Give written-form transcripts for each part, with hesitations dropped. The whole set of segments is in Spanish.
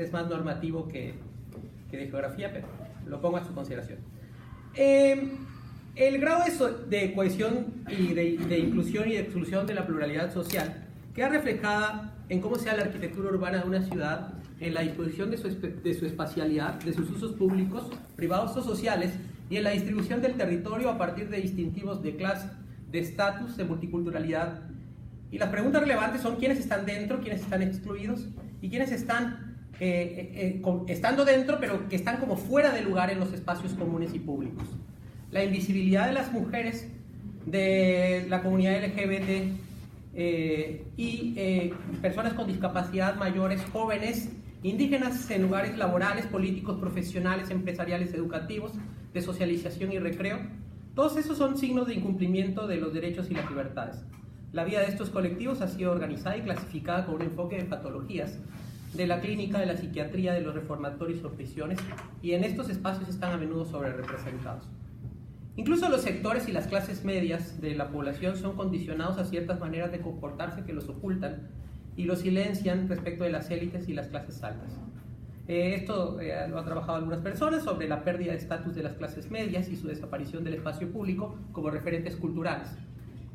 es más normativo que de geografía, pero lo pongo a su consideración. El grado de cohesión y de inclusión y de exclusión de la pluralidad social queda reflejada en cómo sea la arquitectura urbana de una ciudad, en la disposición de su espacialidad, de sus usos públicos, privados o sociales, y en la distribución del territorio a partir de distintivos de clase, de estatus, de multiculturalidad. Y las preguntas relevantes son quiénes están dentro, quiénes están excluidos y quiénes están estando dentro, pero que están como fuera de lugar en los espacios comunes y públicos. La invisibilidad de las mujeres, de la comunidad LGBT y personas con discapacidad, mayores, jóvenes, indígenas en lugares laborales, políticos, profesionales, empresariales, educativos, de socialización y recreo. Todos esos son signos de incumplimiento de los derechos y las libertades. La vida de estos colectivos ha sido organizada y clasificada con un enfoque de patologías, de la clínica, de la psiquiatría, de los reformatorios o prisiones, y en estos espacios están a menudo sobrerepresentados. Incluso los sectores y las clases medias de la población son condicionados a ciertas maneras de comportarse que los ocultan y los silencian respecto de las élites y las clases altas. Esto lo han trabajado algunas personas sobre la pérdida de estatus de las clases medias y su desaparición del espacio público como referentes culturales.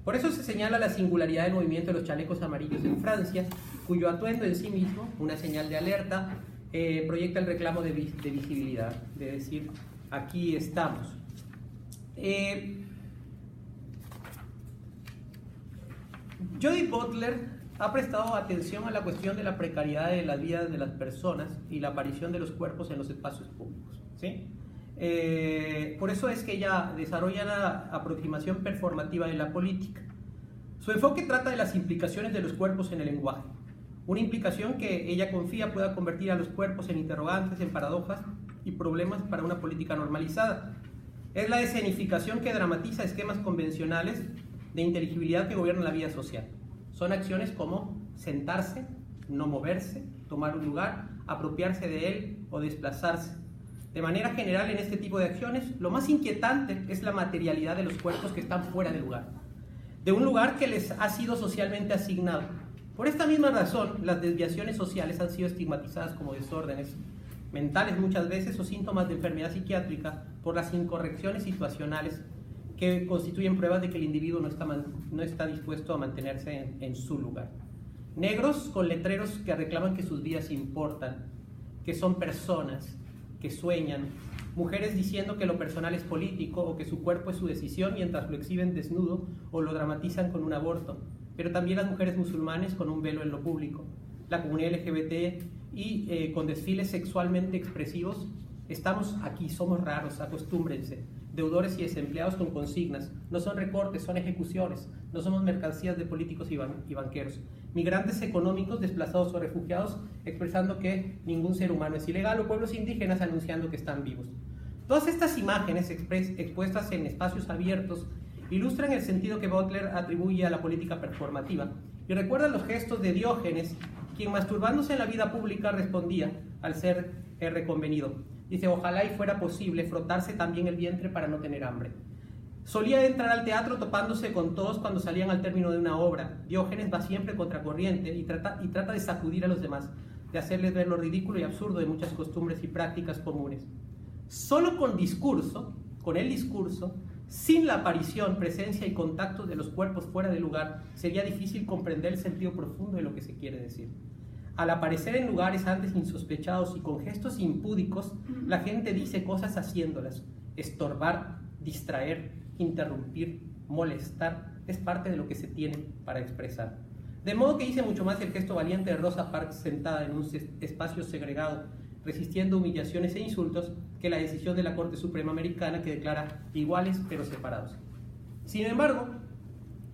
Por eso se señala la singularidad del movimiento de los chalecos amarillos en Francia, cuyo atuendo en sí mismo, una señal de alerta, proyecta el reclamo de visibilidad, de decir, aquí estamos. Judith Butler ha prestado atención a la cuestión de la precariedad de las vidas de las personas y la aparición de los cuerpos en los espacios públicos, ¿sí? Por eso es que ella desarrolla la aproximación performativa de la política. Su enfoque trata de las implicaciones de los cuerpos en el lenguaje, una implicación que ella confía pueda convertir a los cuerpos en interrogantes, en paradojas y problemas para una política normalizada. Es la escenificación que dramatiza esquemas convencionales de inteligibilidad que gobiernan la vida social. Son acciones como sentarse, no moverse, tomar un lugar, apropiarse de él o desplazarse. De manera general, en este tipo de acciones, lo más inquietante es la materialidad de los cuerpos que están fuera del lugar, de un lugar que les ha sido socialmente asignado. Por esta misma razón, las desviaciones sociales han sido estigmatizadas como desórdenes mentales muchas veces o síntomas de enfermedad psiquiátrica por las incorrecciones situacionales que constituyen pruebas de que el individuo no está dispuesto a mantenerse en su lugar. Negros con letreros que reclaman que sus vidas importan, que son personas, que sueñan, mujeres diciendo que lo personal es político o que su cuerpo es su decisión mientras lo exhiben desnudo o lo dramatizan con un aborto, pero también las mujeres musulmanes con un velo en lo público, la comunidad LGBT y con desfiles sexualmente expresivos. Estamos aquí, somos raros, acostúmbrense. Deudores y desempleados con consignas. No son recortes, son ejecuciones. No somos mercancías de políticos y banqueros. Migrantes económicos, desplazados o refugiados, expresando que ningún ser humano es ilegal, o pueblos indígenas anunciando que están vivos. Todas estas imágenes expuestas en espacios abiertos ilustran el sentido que Butler atribuye a la política performativa y recuerdan los gestos de Diógenes, quien masturbándose en la vida pública respondía al ser reconvenido. Dice, ojalá y fuera posible frotarse también el vientre para no tener hambre. Solía entrar al teatro topándose con todos cuando salían al término de una obra. Diógenes va siempre contracorriente y trata de sacudir a los demás, de hacerles ver lo ridículo y absurdo de muchas costumbres y prácticas comunes. Solo con el discurso, sin la aparición, presencia y contacto de los cuerpos fuera de lugar, sería difícil comprender el sentido profundo de lo que se quiere decir. Al aparecer en lugares antes insospechados y con gestos impúdicos, la gente dice cosas haciéndolas. Estorbar, distraer, interrumpir, molestar, es parte de lo que se tiene para expresar. De modo que dice mucho más el gesto valiente de Rosa Parks sentada en un espacio segregado, resistiendo humillaciones e insultos, que la decisión de la Corte Suprema Americana que declara iguales pero separados. Sin embargo,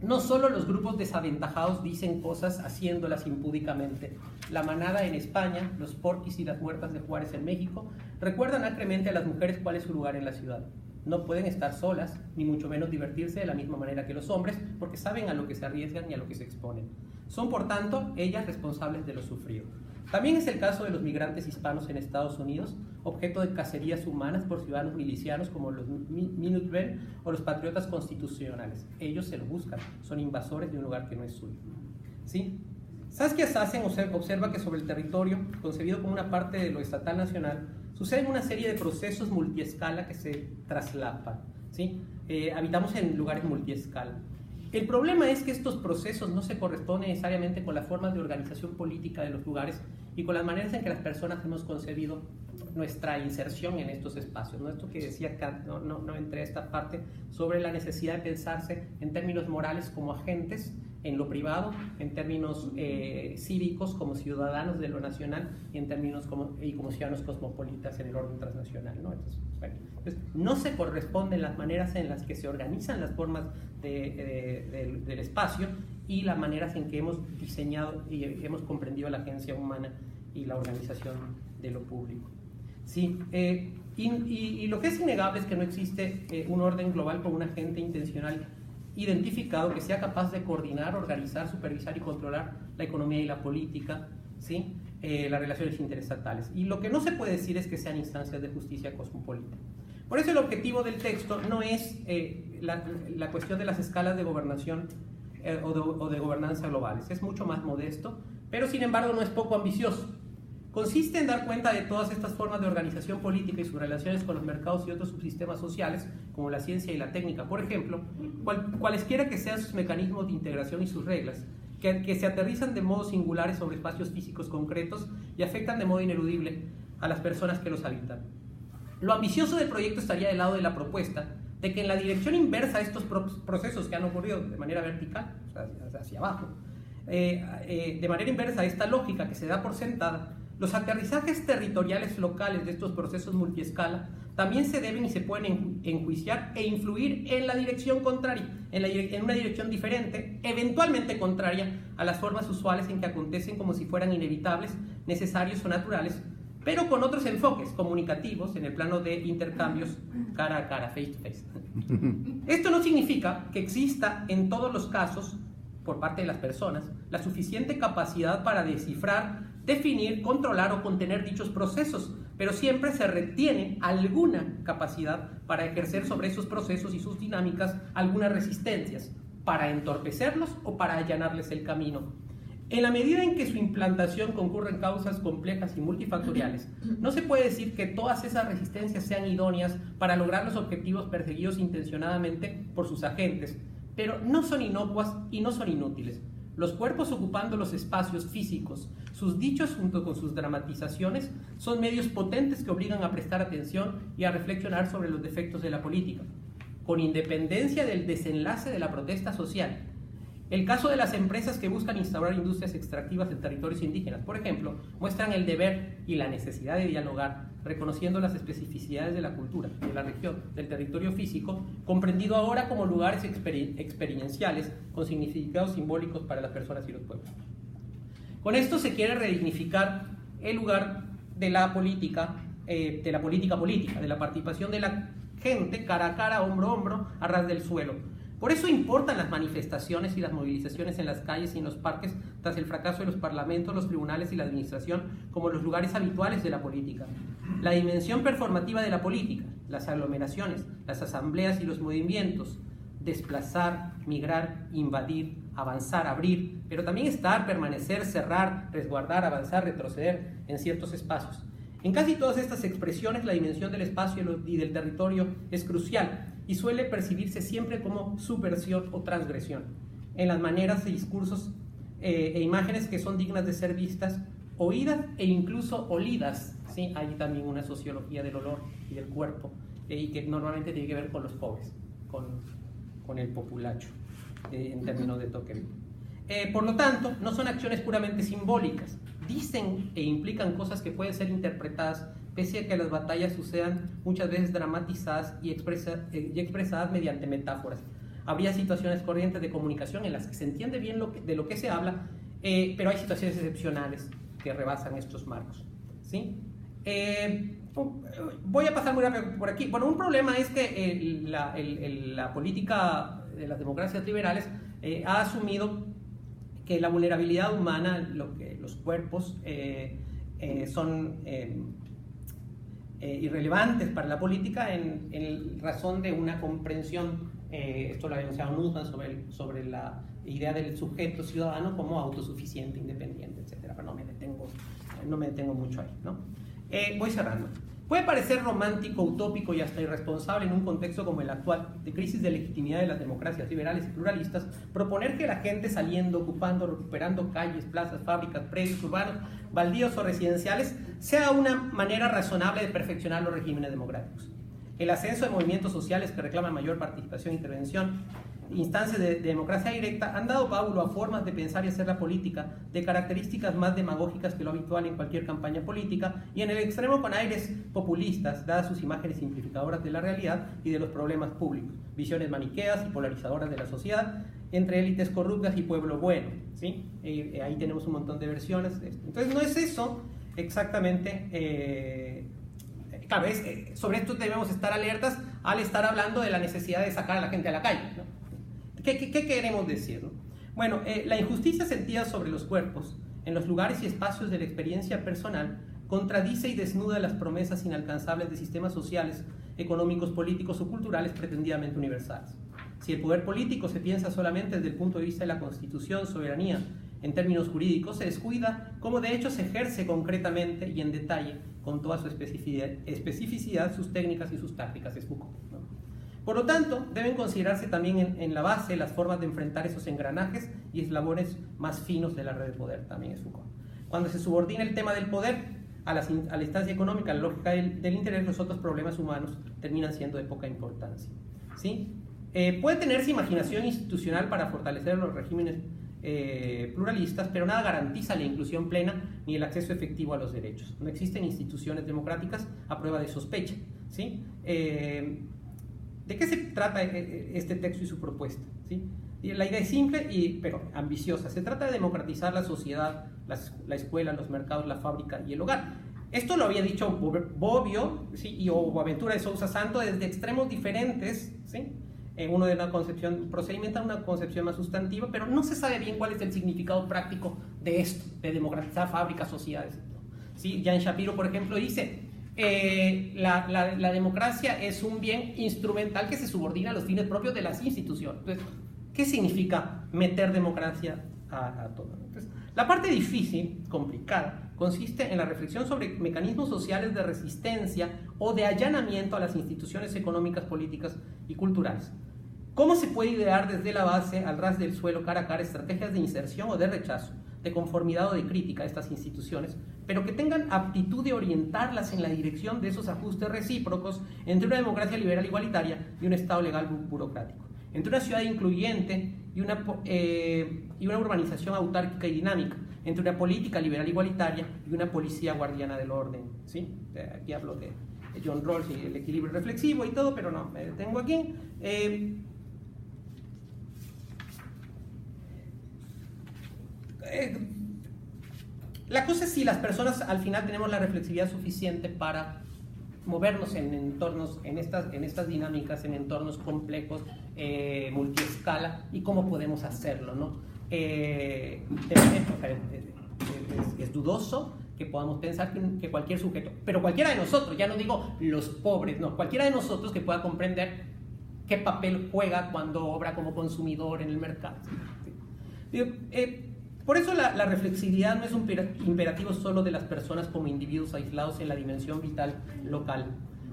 no solo los grupos desaventajados dicen cosas haciéndolas impúdicamente. La Manada en España, los Porquis y las Muertas de Juárez en México recuerdan acremente a las mujeres cuál es su lugar en la ciudad. No pueden estar solas, ni mucho menos divertirse de la misma manera que los hombres, porque saben a lo que se arriesgan y a lo que se exponen. Son, por tanto, ellas responsables de lo sufrido. También es el caso de los migrantes hispanos en Estados Unidos, objeto de cacerías humanas por ciudadanos milicianos como los Minutemen o los patriotas constitucionales. Ellos se lo buscan, son invasores de un lugar que no es suyo. ¿Sí? Saskia Sassen observa que sobre el territorio, concebido como una parte de lo estatal nacional, suceden una serie de procesos multiescala que se traslapan, ¿sí? Habitamos en lugares multiescala. El problema es que estos procesos no se corresponden necesariamente con las formas de organización política de los lugares y con las maneras en que las personas hemos concebido nuestra inserción en estos espacios, ¿no? Esto que decía Kant, no entré a esta parte, sobre la necesidad de pensarse en términos morales como agentes en lo privado, en términos cívicos como ciudadanos de lo nacional y en términos como ciudadanos cosmopolitas en el orden transnacional, ¿no? Entonces, no se corresponden las maneras en las que se organizan las formas del espacio y las maneras en que hemos diseñado y hemos comprendido la agencia humana y la organización de lo público. Sí, y lo que es innegable es que no existe un orden global con un agente intencional identificado que sea capaz de coordinar, organizar, supervisar y controlar la economía y la política, ¿sí? Las relaciones interestatales. Y lo que no se puede decir es que sean instancias de justicia cosmopolita. Por eso el objetivo del texto no es la cuestión de las escalas de gobernación o de gobernanza globales. Es mucho más modesto, pero sin embargo no es poco ambicioso. Consiste en dar cuenta de todas estas formas de organización política y sus relaciones con los mercados y otros subsistemas sociales, como la ciencia y la técnica, por ejemplo, cualesquiera que sean sus mecanismos de integración y sus reglas, que se aterrizan de modo singulares sobre espacios físicos concretos y afectan de modo ineludible a las personas que los habitan. Lo ambicioso del proyecto estaría del lado de la propuesta de que en la dirección inversa a estos procesos que han ocurrido de manera vertical, o sea, hacia abajo, de manera inversa a esta lógica que se da por sentada, los aterrizajes territoriales locales de estos procesos multiescala también se deben y se pueden enjuiciar e influir en la dirección contraria, en una dirección diferente, eventualmente contraria a las formas usuales en que acontecen como si fueran inevitables, necesarios o naturales, pero con otros enfoques comunicativos en el plano de intercambios cara a cara, face to face. Esto no significa que exista en todos los casos, por parte de las personas, la suficiente capacidad para descifrar, definir, controlar o contener dichos procesos, pero siempre se retiene alguna capacidad para ejercer sobre esos procesos y sus dinámicas algunas resistencias, para entorpecerlos o para allanarles el camino. En la medida en que su implantación concurre en causas complejas y multifactoriales, no se puede decir que todas esas resistencias sean idóneas para lograr los objetivos perseguidos intencionadamente por sus agentes, pero no son inocuas y no son inútiles. Los cuerpos ocupando los espacios físicos, sus dichos junto con sus dramatizaciones, son medios potentes que obligan a prestar atención y a reflexionar sobre los defectos de la política, con independencia del desenlace de la protesta social. El caso de las empresas que buscan instaurar industrias extractivas en territorios indígenas, por ejemplo, muestran el deber y la necesidad de dialogar, reconociendo las especificidades de la cultura, de la región, del territorio físico, comprendido ahora como lugares experienciales con significados simbólicos para las personas y los pueblos. Con esto se quiere redignificar el lugar de la política política, de la participación de la gente cara a cara, hombro a hombro, a ras del suelo. Por eso importan las manifestaciones y las movilizaciones en las calles y en los parques tras el fracaso de los parlamentos, los tribunales y la administración como los lugares habituales de la política. La dimensión performativa de la política, las aglomeraciones, las asambleas y los movimientos, desplazar, migrar, invadir, avanzar, abrir, pero también estar, permanecer, cerrar, resguardar, avanzar, retroceder en ciertos espacios. En casi todas estas expresiones la dimensión del espacio y del territorio es crucial y suele percibirse siempre como subversión o transgresión en las maneras y discursos e imágenes que son dignas de ser vistas, oídas e incluso olidas, ¿sí? Hay también una sociología del olor y del cuerpo y que normalmente tiene que ver con los pobres, con el populacho en términos de toque. Por lo tanto, no son acciones puramente simbólicas, dicen e implican cosas que pueden ser interpretadas pese a que las batallas sucedan muchas veces dramatizadas y expresadas mediante metáforas. Habría situaciones corrientes de comunicación en las que se entiende bien de lo que se habla, pero hay situaciones excepcionales que rebasan estos marcos, ¿sí? Voy a pasar muy rápido por aquí. Bueno, un problema es que la política de las democracias liberales ha asumido que la vulnerabilidad humana, los cuerpos son irrelevantes para la política en razón de una comprensión, esto lo había anunciado Nussbaum sobre la idea del sujeto ciudadano como autosuficiente, independiente, etc. Pero no me detengo mucho ahí, ¿no? Voy cerrando. Puede parecer romántico, utópico y hasta irresponsable en un contexto como el actual, de crisis de legitimidad de las democracias liberales y pluralistas, proponer que la gente saliendo, ocupando, recuperando calles, plazas, fábricas, predios urbanos, baldíos o residenciales, sea una manera razonable de perfeccionar los regímenes democráticos. El ascenso de movimientos sociales que reclaman mayor participación e intervención, instancias de democracia directa, han dado pábulo a formas de pensar y hacer la política de características más demagógicas que lo habitual en cualquier campaña política, y en el extremo con aires populistas, dadas sus imágenes simplificadoras de la realidad y de los problemas públicos, visiones maniqueas y polarizadoras de la sociedad, entre élites corruptas y pueblo bueno, ¿sí? Ahí tenemos un montón de versiones de esto. Entonces no es eso exactamente... Claro, sobre esto debemos estar alertas al estar hablando de la necesidad de sacar a la gente a la calle, ¿no? ¿Qué queremos decir, no? Bueno, la injusticia sentida sobre los cuerpos, en los lugares y espacios de la experiencia personal, contradice y desnuda las promesas inalcanzables de sistemas sociales, económicos, políticos o culturales pretendidamente universales. Si el poder político se piensa solamente desde el punto de vista de la constitución, soberanía, en términos jurídicos, se descuida cómo de hecho se ejerce concretamente y en detalle, con toda su especificidad, sus técnicas y sus tácticas, es Foucault, ¿no? Por lo tanto, deben considerarse también en la base las formas de enfrentar esos engranajes y eslabones más finos de la red de poder, también es Foucault. Cuando se subordina el tema del poder a la instancia económica, a la lógica del interés, los otros problemas humanos terminan siendo de poca importancia, ¿sí? Puede tenerse imaginación institucional para fortalecer los regímenes pluralistas, pero nada garantiza la inclusión plena ni el acceso efectivo a los derechos. No existen instituciones democráticas a prueba de sospecha, ¿sí? ¿De qué se trata este texto y su propuesta? ¿Sí? La idea es simple, pero ambiciosa. Se trata de democratizar la sociedad, la escuela, los mercados, la fábrica y el hogar. Esto lo había dicho Bobbio, ¿sí? O Boaventura de Sousa Santo desde extremos diferentes, ¿sí? Uno de una concepción procedimental, una concepción más sustantiva, pero no se sabe bien cuál es el significado práctico de esto, de democratizar fábricas, sociedades. ¿Sí? Jean Shapiro, por ejemplo, dice... la democracia es un bien instrumental que se subordina a los fines propios de las instituciones. Entonces, ¿qué significa meter democracia a todo? Entonces, la parte difícil, complicada, consiste en la reflexión sobre mecanismos sociales de resistencia o de allanamiento a las instituciones económicas, políticas y culturales. ¿Cómo se puede idear desde la base, al ras del suelo, cara a cara, estrategias de inserción o de rechazo, de conformidad o de crítica a estas instituciones, pero que tengan aptitud de orientarlas en la dirección de esos ajustes recíprocos entre una democracia liberal igualitaria y un Estado legal burocrático, entre una ciudad incluyente y una urbanización autárquica y dinámica, entre una política liberal igualitaria y una policía guardiana del orden, ¿sí? Aquí hablo de John Rawls y el equilibrio reflexivo y todo, pero no me detengo aquí. La cosa es si las personas al final tenemos la reflexividad suficiente para movernos en entornos, en estas dinámicas, en entornos complejos, multiescala, y cómo podemos hacerlo, ¿no? Es dudoso que podamos pensar que cualquier sujeto, pero cualquiera de nosotros, ya no digo los pobres, no, cualquiera de nosotros que pueda comprender qué papel juega cuando obra como consumidor en el mercado. ¿Sí? Por eso la reflexividad no es un imperativo solo de las personas como individuos aislados en la dimensión vital local.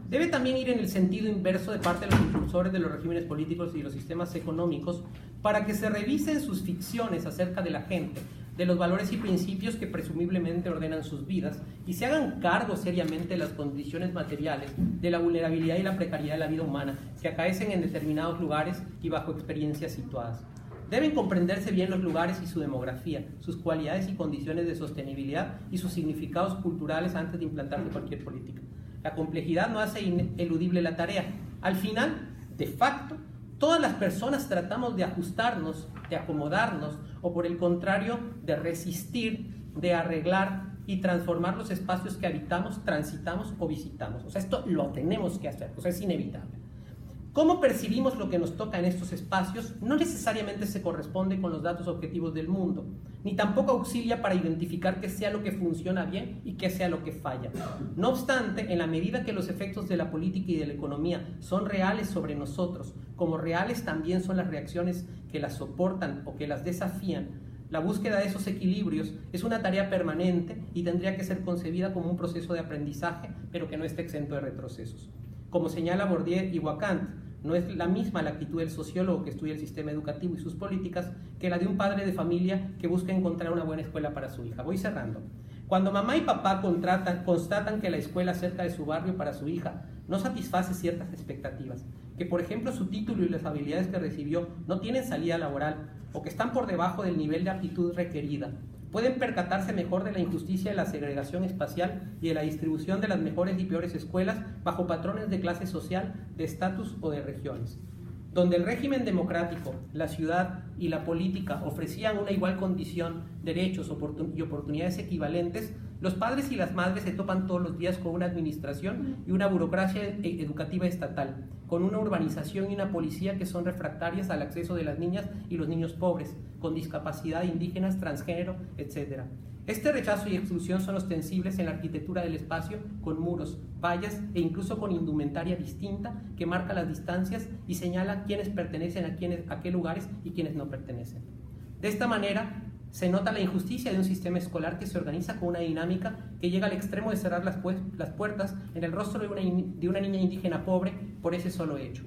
Debe también ir en el sentido inverso de parte de los impulsores de los regímenes políticos y los sistemas económicos, para que se revisen sus ficciones acerca de la gente, de los valores y principios que presumiblemente ordenan sus vidas, y se hagan cargo seriamente de las condiciones materiales, de la vulnerabilidad y la precariedad de la vida humana que acaecen en determinados lugares y bajo experiencias situadas. Deben comprenderse bien los lugares y su demografía, sus cualidades y condiciones de sostenibilidad y sus significados culturales antes de implantarse cualquier política. La complejidad no hace ineludible la tarea. Al final, de facto, todas las personas tratamos de ajustarnos, de acomodarnos, o por el contrario, de resistir, de arreglar y transformar los espacios que habitamos, transitamos o visitamos. O sea, esto lo tenemos que hacer, o sea, es inevitable. Cómo percibimos lo que nos toca en estos espacios no necesariamente se corresponde con los datos objetivos del mundo, ni tampoco auxilia para identificar qué sea lo que funciona bien y qué sea lo que falla. No obstante, en la medida que los efectos de la política y de la economía son reales sobre nosotros, como reales también son las reacciones que las soportan o que las desafían, la búsqueda de esos equilibrios es una tarea permanente y tendría que ser concebida como un proceso de aprendizaje, pero que no esté exento de retrocesos. Como señala Bourdieu y Wacant, no es la misma la actitud del sociólogo que estudia el sistema educativo y sus políticas que la de un padre de familia que busca encontrar una buena escuela para su hija. Voy cerrando. Cuando mamá y papá constatan que la escuela cerca de su barrio para su hija no satisface ciertas expectativas, que por ejemplo su título y las habilidades que recibió no tienen salida laboral o que están por debajo del nivel de aptitud requerida, pueden percatarse mejor de la injusticia de la segregación espacial y de la distribución de las mejores y peores escuelas bajo patrones de clase social, de estatus o de regiones. Donde el régimen democrático, la ciudad y la política ofrecían una igual condición, derechos y oportunidades equivalentes, los padres y las madres se topan todos los días con una administración y una burocracia educativa estatal, con una urbanización y una policía que son refractarias al acceso de las niñas y los niños pobres, con discapacidad, indígenas, transgénero, etc. Este rechazo y exclusión son ostensibles en la arquitectura del espacio, con muros, vallas e incluso con indumentaria distinta que marca las distancias y señala quiénes pertenecen a qué lugares y quiénes no pertenecen. De esta manera, se nota la injusticia de un sistema escolar que se organiza con una dinámica que llega al extremo de cerrar las puertas en el rostro de una niña indígena pobre por ese solo hecho.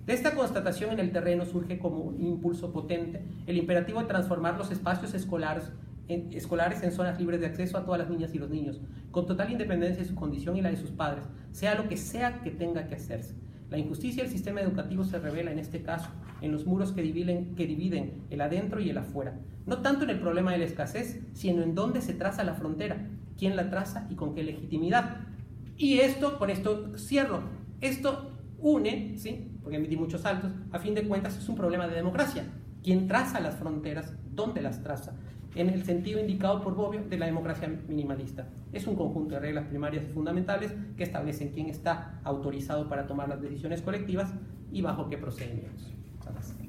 De esta constatación en el terreno surge como un impulso potente el imperativo de transformar los espacios escolares en zonas libres de acceso a todas las niñas y los niños, con total independencia de su condición y la de sus padres, sea lo que sea que tenga que hacerse. La injusticia del sistema educativo se revela en este caso en los muros que dividen el adentro y el afuera, no tanto en el problema de la escasez, sino en dónde se traza la frontera, quién la traza y con qué legitimidad. Y con esto cierro, esto une, ¿sí? Porque me di muchos saltos, a fin de cuentas es un problema de democracia. ¿Quién traza las fronteras? ¿Dónde las traza? En el sentido indicado por Bobbio de la democracia minimalista. Es un conjunto de reglas primarias y fundamentales que establecen quién está autorizado para tomar las decisiones colectivas y bajo qué procedimientos. Gracias.